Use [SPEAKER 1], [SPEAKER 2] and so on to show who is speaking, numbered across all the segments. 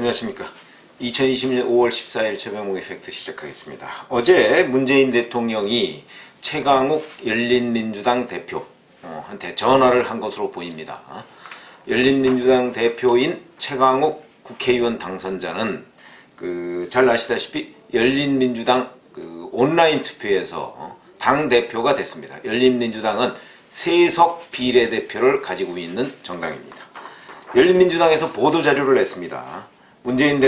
[SPEAKER 1] 안녕하십니까. 2020년 5월 14일 최병목의 팩트 시작하겠습니다. 어제 문재인 대통령이 최강욱 열린민주당 대표한테 전화를 한 것으로 보입니다. 열린민주당 대표인 최강욱 국회의원 당선자는 잘 아시다시피 열린민주당 온라인 투표에서 당대표가 됐습니다. 열린민주당은 세석 비례대표를 가지고 있는 정당입니다. 열린민주당에서 보도자료를 냈습니다. 문재인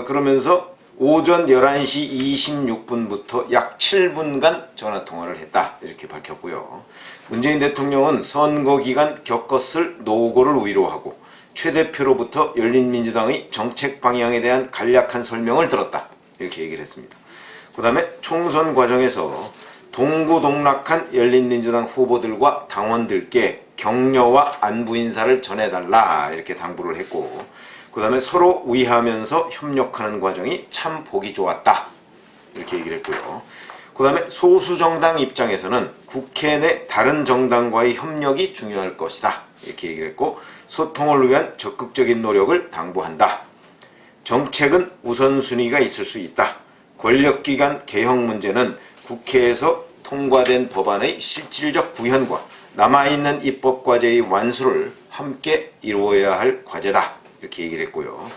[SPEAKER 1] 그러면서 오전 11시 26분부터 약 7분간 전화통화를 했다 이렇게 밝혔고요. 문재인 대통령은 선거 기간 겪었을 노고를 위로하고 최 대표로부터 열린민주당의 정책 방향에 대한 간략한 설명을 들었다 이렇게 얘기를 했습니다. 그 다음에 총선 과정에서 동고동락한 열린민주당 후보들과 당원들께 격려와 안부 인사를 전해달라 이렇게 당부를 했고, 그 다음에 서로 위하면서 협력하는 과정이 참 보기 좋았다 이렇게 얘기를 했고요. 그 다음에 소수정당 입장에서는 국회 내 다른 정당과의 협력이 중요할 것이다 이렇게 얘기를 했고, 소통을 위한 적극적인 노력을 당부한다. 정책은 우선순위가 있을 수 있다. 권력기관 개혁 문제는 국회에서 통과된 법안의 실질적 구현과 남아있는 입법과제의 완수를 함께 이루어야 할 과제다 이렇게 얘기를 했고요.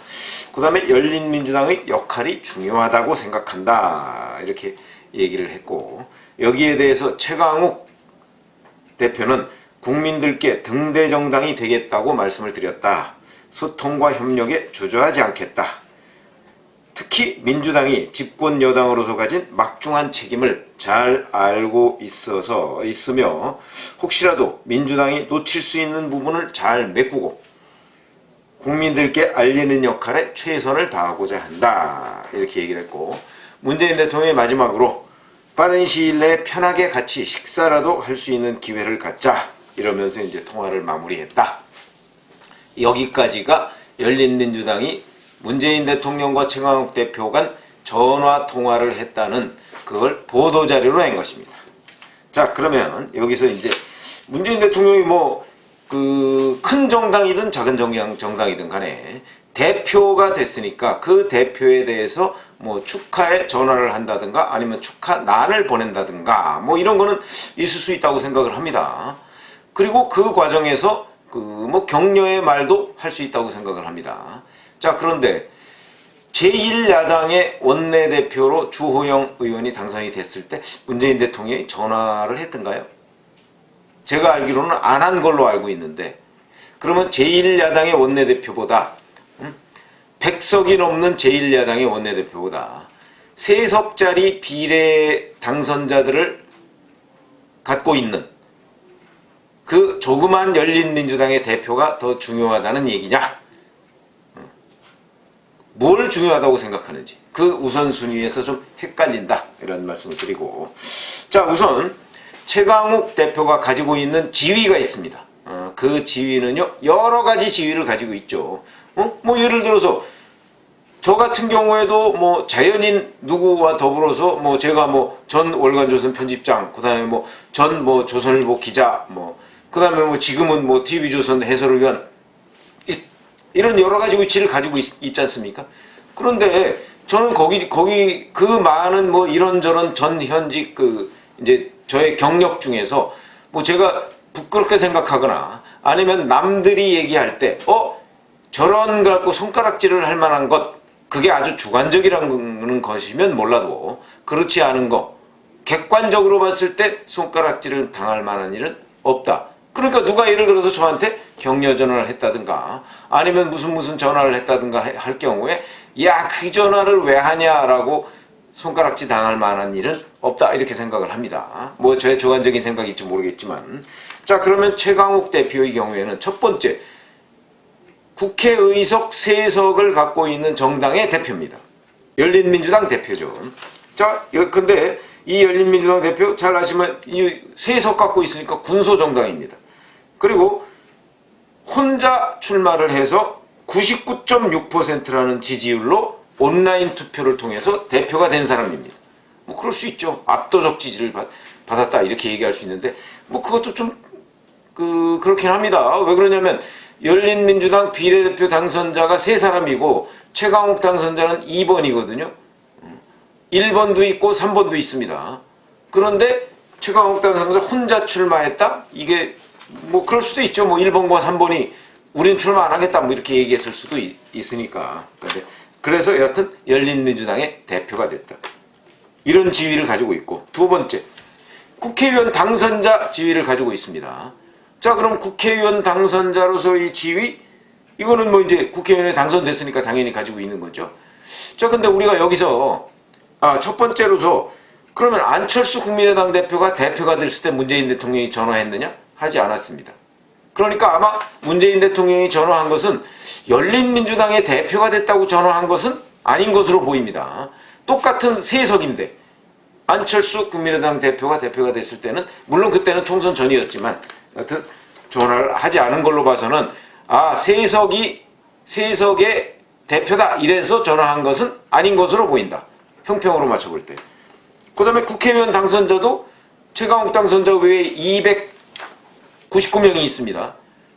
[SPEAKER 1] 그 다음에 열린민주당의 역할이 중요하다고 생각한다 이렇게 얘기를 했고, 여기에 대해서 최강욱 대표는 국민들께 등대정당이 되겠다고 말씀을 드렸다. 소통과 협력에 주저하지 않겠다. 특히 민주당이 집권 여당으로서 가진 막중한 책임을 잘 알고 있으며 혹시라도 민주당이 놓칠 수 있는 부분을 잘 메꾸고 국민들께 알리는 역할에 최선을 다하고자 한다 이렇게 얘기를 했고, 문재인 대통령이 마지막으로 빠른 시일 내에 편하게 같이 식사라도 할 수 있는 기회를 갖자 이러면서 이제 통화를 마무리했다. 여기까지가 열린민주당이 문재인 대통령과 최강욱 대표 간 전화 통화를 했다는 그걸 보도자료로 낸 것입니다. 자, 그러면 여기서 이제 문재인 대통령이 큰 정당이든 작은 정당이든 간에 대표가 됐으니까 그 대표에 대해서 축하에 전화를 한다든가 아니면 축하난을 보낸다든가 이런 거는 있을 수 있다고 생각을 합니다. 그리고 그 과정에서 격려의 말도 할 수 있다고 생각을 합니다. 자, 그런데 제1야당의 원내대표로 주호영 의원이 당선이 됐을 때 문재인 대통령이 전화를 했던가요? 제가 알기로는 안 한 걸로 알고 있는데, 그러면 제1야당의 원내대표보다 100석이 넘는 제1야당의 원내대표보다 3석짜리 비례 당선자들을 갖고 있는 그 조그만 열린민주당의 대표가 더 중요하다는 얘기냐? 뭘 중요하다고 생각하는지 그 우선순위에서 좀 헷갈린다 이런 말씀을 드리고, 자, 우선 최강욱 대표가 가지고 있는 지위가 있습니다. 그 지위는요 여러 가지 지위를 가지고 있죠. 예를 들어서 저 같은 경우에도 자연인 누구와 더불어서 제가 전 월간조선 편집장, 그다음에 전 조선일보 기자, 그다음에 지금은 TV조선 해설위원, 이런 여러 가지 위치를 가지고 있지 않습니까? 그런데 저는 거기 그 많은 이런저런 전 현직 이제 저의 경력 중에서 제가 부끄럽게 생각하거나 아니면 남들이 얘기할 때 저런 갖고 손가락질을 할 만한 것, 그게 아주 주관적이라는 것이면 몰라도 그렇지 않은 거, 객관적으로 봤을 때 손가락질을 당할 만한 일은 없다. 그러니까 누가 예를 들어서 저한테 격려 전화를 했다든가 아니면 무슨 전화를 했다든가 할 경우에 야, 그 전화를 왜 하냐라고 손가락질 당할 만한 일은 없다 이렇게 생각을 합니다. 저의 주관적인 생각일지 모르겠지만, 자, 그러면 최강욱 대표의 경우에는 첫 번째, 국회의석 3석을 갖고 있는 정당의 대표입니다. 열린민주당 대표죠. 자, 근데 이 열린민주당 대표 잘 아시면 이 3석 갖고 있으니까 군소정당입니다. 그리고 혼자 출마를 해서 99.6%라는 지지율로 온라인 투표를 통해서 대표가 된 사람입니다. 그럴 수 있죠. 압도적 지지를 받았다 이렇게 얘기할 수 있는데 그것도 좀 그렇긴 합니다. 왜 그러냐면 열린민주당 비례대표 당선자가 3사람이고 최강욱 당선자는 2번이거든요. 1번도 있고 3번도 있습니다. 그런데 최강욱 당선자 혼자 출마했다? 이게 뭐 그럴 수도 있죠. 뭐 1번과 3번이 우린 출마 안 하겠다 뭐 이렇게 얘기했을 수도 있으니까. 그래서 여하튼 열린민주당의 대표가 됐다. 이런 지위를 가지고 있고, 두 번째, 국회의원 당선자 지위를 가지고 있습니다. 자, 그럼 국회의원 당선자로서의 지위, 이거는 뭐 이제 국회의원에 당선됐으니까 당연히 가지고 있는 거죠. 자, 근데 우리가 여기서 첫 번째로서 그러면 안철수 국민의당 대표가 됐을 때 문재인 대통령이 전화했느냐? 하지 않았습니다. 그러니까 아마 문재인 대통령이 전화한 것은 열린민주당의 대표가 됐다고 전화한 것은 아닌 것으로 보입니다. 똑같은 세석인데 안철수 국민의당 대표가 됐을 때는 물론 그때는 총선 전이었지만 하여튼 전화를 하지 않은 걸로 봐서는 세석의 대표다 이래서 전화한 것은 아닌 것으로 보인다. 형평으로 맞춰볼 때. 그 다음에 국회의원 당선자도 최강욱 당선자 외에 299명이 있습니다.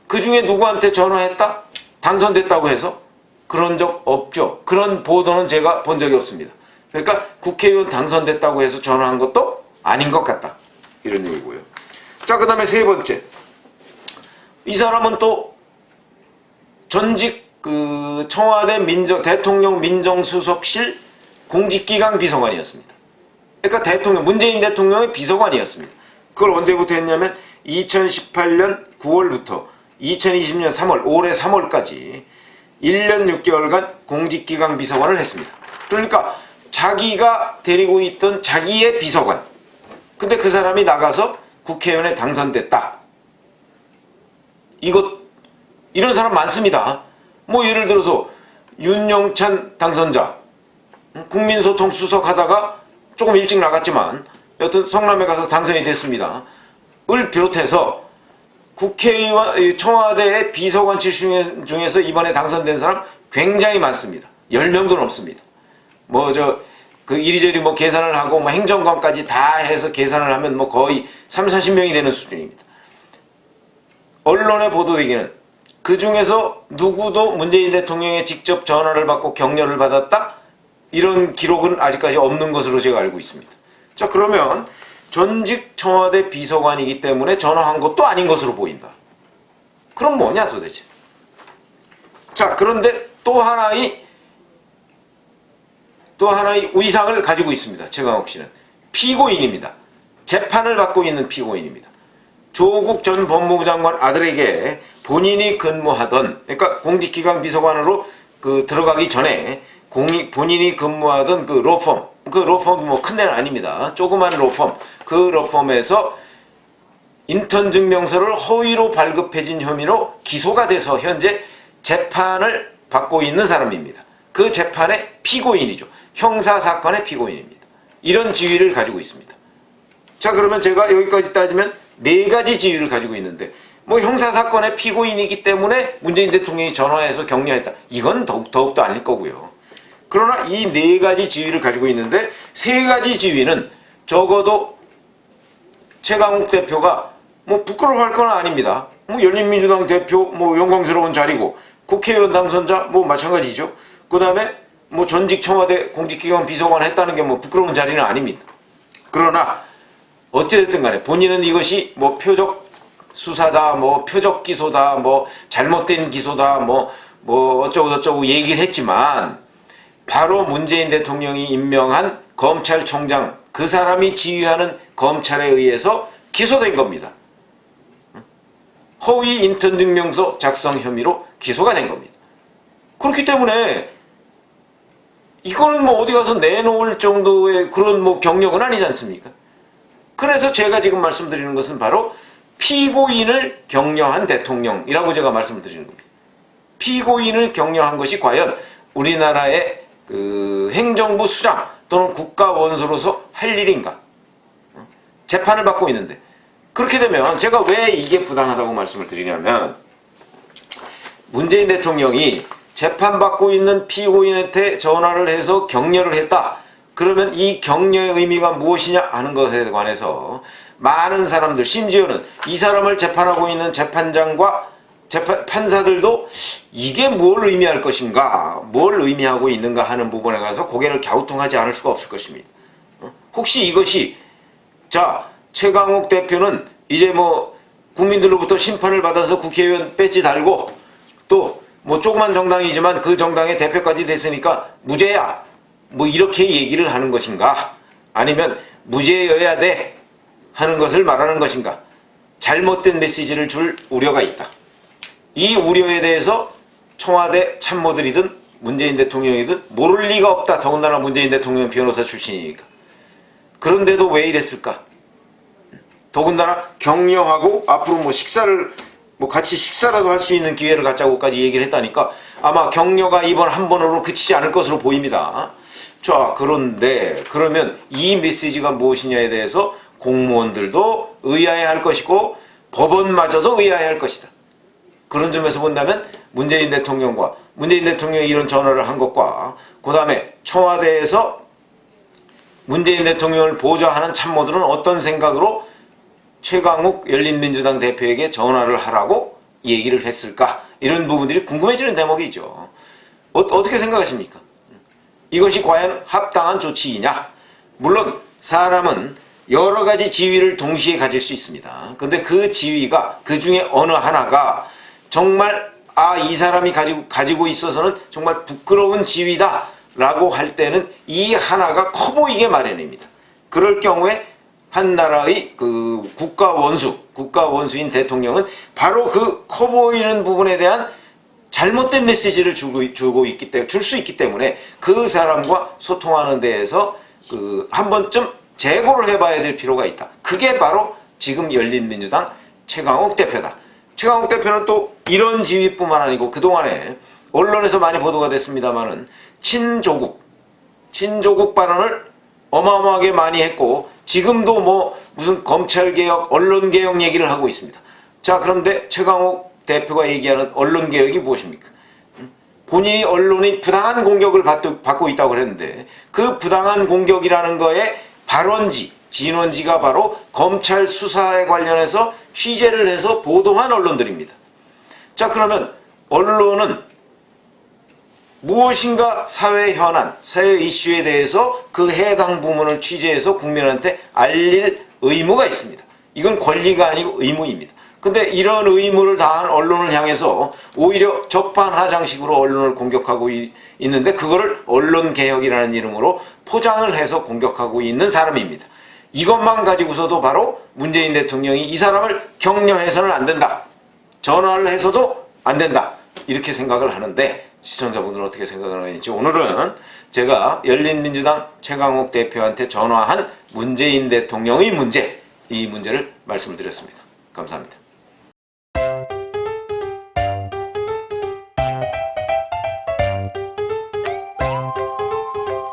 [SPEAKER 1] 그 중에 누구한테 전화했다? 당선됐다고 해서? 그런 적 없죠. 그런 보도는 제가 본 적이 없습니다. 그러니까 국회의원 당선됐다고 해서 전화한 것도 아닌 것 같다. 이런 얘기고요. 자, 그 다음에 세 번째. 이 사람은 또 전직 청와대 대통령 민정수석실 공직기강 비서관이었습니다. 그러니까 문재인 대통령의 비서관이었습니다. 그걸 언제부터 했냐면 2018년 9월부터 2020년 3월, 올해 3월까지 1년 6개월간 공직기강 비서관을 했습니다. 그러니까 자기가 데리고 있던 자기의 비서관. 근데 그 사람이 나가서 국회의원에 당선됐다. 이런 사람 많습니다. 뭐 예를 들어서 윤영찬 당선자 국민소통 수석 하다가 조금 일찍 나갔지만 여튼 성남에 가서 당선이 됐습니다. 을 비롯해서 국회의원, 청와대의 비서관실 중에서 이번에 당선된 사람 굉장히 많습니다. 10명도 넘습니다. 이리저리 계산을 하고 행정관까지 다 해서 계산을 하면 거의 30-40명이 되는 수준입니다. 언론에 보도되기는 그 중에서 누구도 문재인 대통령의 직접 전화를 받고 격려를 받았다? 이런 기록은 아직까지 없는 것으로 제가 알고 있습니다. 자, 그러면 전직 청와대 비서관이기 때문에 전화한 것도 아닌 것으로 보인다. 그럼 뭐냐 도대체? 자, 그런데 또 하나의 의상을 가지고 있습니다. 최강욱 씨는 피고인입니다. 재판을 받고 있는 피고인입니다. 조국 전 법무부 장관 아들에게 본인이 근무하던, 그러니까 공직기강 비서관으로 들어가기 전에 본인이 근무하던 로펌, 로펌도 큰 데는 아닙니다. 조그만 로펌, 그 로펌에서 인턴 증명서를 허위로 발급해진 혐의로 기소가 돼서 현재 재판을 받고 있는 사람입니다. 그 재판의 피고인이죠. 형사사건의 피고인입니다. 이런 지위를 가지고 있습니다. 자, 그러면 제가 여기까지 따지면 4가지 지위를 가지고 있는데 형사사건의 피고인이기 때문에 문재인 대통령이 전화해서 격려했다. 이건 더욱더 아닐 거고요. 그러나 이 4가지 지위를 가지고 있는데 3가지 지위는 적어도 최강욱 대표가 부끄러워할 건 아닙니다. 열린민주당 대표 영광스러운 자리고 국회의원 당선자 마찬가지죠. 그 다음에 전직 청와대 공직기관 비서관 했다는 게 부끄러운 자리는 아닙니다. 그러나 어찌됐든 간에 본인은 이것이 표적 수사다, 표적 기소다, 잘못된 기소다, 어쩌고저쩌고 얘기를 했지만 바로 문재인 대통령이 임명한 검찰총장, 그 사람이 지휘하는 검찰에 의해서 기소된 겁니다. 허위 인턴 증명서 작성 혐의로 기소가 된 겁니다. 그렇기 때문에 이거는 어디 가서 내놓을 정도의 그런 경력은 아니지 않습니까? 그래서 제가 지금 말씀드리는 것은 바로 피고인을 격려한 대통령이라고 제가 말씀을 드리는 겁니다. 피고인을 격려한 것이 과연 우리나라의 행정부 수장 또는 국가원수로서 할 일인가? 재판을 받고 있는데 그렇게 되면 제가 왜 이게 부당하다고 말씀을 드리냐면 문재인 대통령이 재판받고 있는 피고인한테 전화를 해서 격려를 했다. 그러면 이 격려의 의미가 무엇이냐 하는 것에 관해서 많은 사람들, 심지어는 이 사람을 재판하고 있는 재판장과 판사들도 이게 뭘 의미할 것인가, 뭘 의미하고 있는가 하는 부분에 가서 고개를 갸우뚱하지 않을 수가 없을 것입니다. 혹시 이것이, 자, 최강욱 대표는 이제 뭐 국민들로부터 심판을 받아서 국회의원 배지 달고 또 뭐 조그만 정당이지만 그 정당의 대표까지 됐으니까 무죄야, 뭐 이렇게 얘기를 하는 것인가, 아니면 무죄여야 돼 하는 것을 말하는 것인가, 잘못된 메시지를 줄 우려가 있다. 이 우려에 대해서 청와대 참모들이든 문재인 대통령이든 모를 리가 없다. 더군다나 문재인 대통령 변호사 출신이니까. 그런데도 왜 이랬을까? 더군다나 격려하고 앞으로 뭐 식사를 뭐 같이 식사라도 할 수 있는 기회를 갖자고까지 얘기를 했다니까 아마 격려가 이번 한 번으로 그치지 않을 것으로 보입니다. 자, 그런데 그러면 이 메시지가 무엇이냐에 대해서 공무원들도 의아해할 것이고 법원마저도 의아해할 것이다. 그런 점에서 본다면 문재인 대통령이 이런 전화를 한 것과 그 다음에 청와대에서 문재인 대통령을 보좌하는 참모들은 어떤 생각으로 최강욱 열린민주당 대표에게 전화를 하라고 얘기를 했을까? 이런 부분들이 궁금해지는 대목이죠. 어떻게 생각하십니까? 이것이 과연 합당한 조치이냐? 물론 사람은 여러 가지 지위를 동시에 가질 수 있습니다. 근데 그 지위가 그 중에 어느 하나가 정말 이 사람이 가지고 있어서는 정말 부끄러운 지위다 라고 할 때는 이 하나가 커 보이게 마련입니다. 그럴 경우에 한 나라의 그 국가 원수인 대통령은 바로 그 커 보이는 부분에 대한 잘못된 메시지를 줄 수 있기 때문에 그 사람과 소통하는 데에서 한 번쯤 재고를 해봐야 될 필요가 있다. 그게 바로 지금 열린민주당 최강욱 대표다. 최강욱 대표는 또 이런 지위뿐만 아니고 그동안에 언론에서 많이 보도가 됐습니다만은 친조국 발언을 어마어마하게 많이 했고 지금도 뭐 무슨 검찰개혁, 언론개혁 얘기를 하고 있습니다. 자, 그런데 최강욱 대표가 얘기하는 언론개혁이 무엇입니까? 본인이 언론이 부당한 공격을 받고 있다고 그랬는데 그 부당한 공격이라는 거에 진원지가 바로 검찰 수사에 관련해서 취재를 해서 보도한 언론들입니다. 자, 그러면 언론은 무엇인가 사회 현안, 사회 이슈에 대해서 그 해당 부문을 취재해서 국민한테 알릴 의무가 있습니다. 이건 권리가 아니고 의무입니다. 근데 이런 의무를 다한 언론을 향해서 오히려 적반하장식으로 언론을 공격하고 있는데 그거를 언론개혁이라는 이름으로 포장을 해서 공격하고 있는 사람입니다. 이것만 가지고서도 바로 문재인 대통령이 이 사람을 격려해서는 안 된다. 전화를 해서도 안 된다. 이렇게 생각을 하는데 시청자분들은 어떻게 생각을 하는지 오늘은 제가 열린민주당 최강욱 대표한테 전화한 문재인 대통령의 문제, 이 문제를 말씀을 드렸습니다. 감사합니다.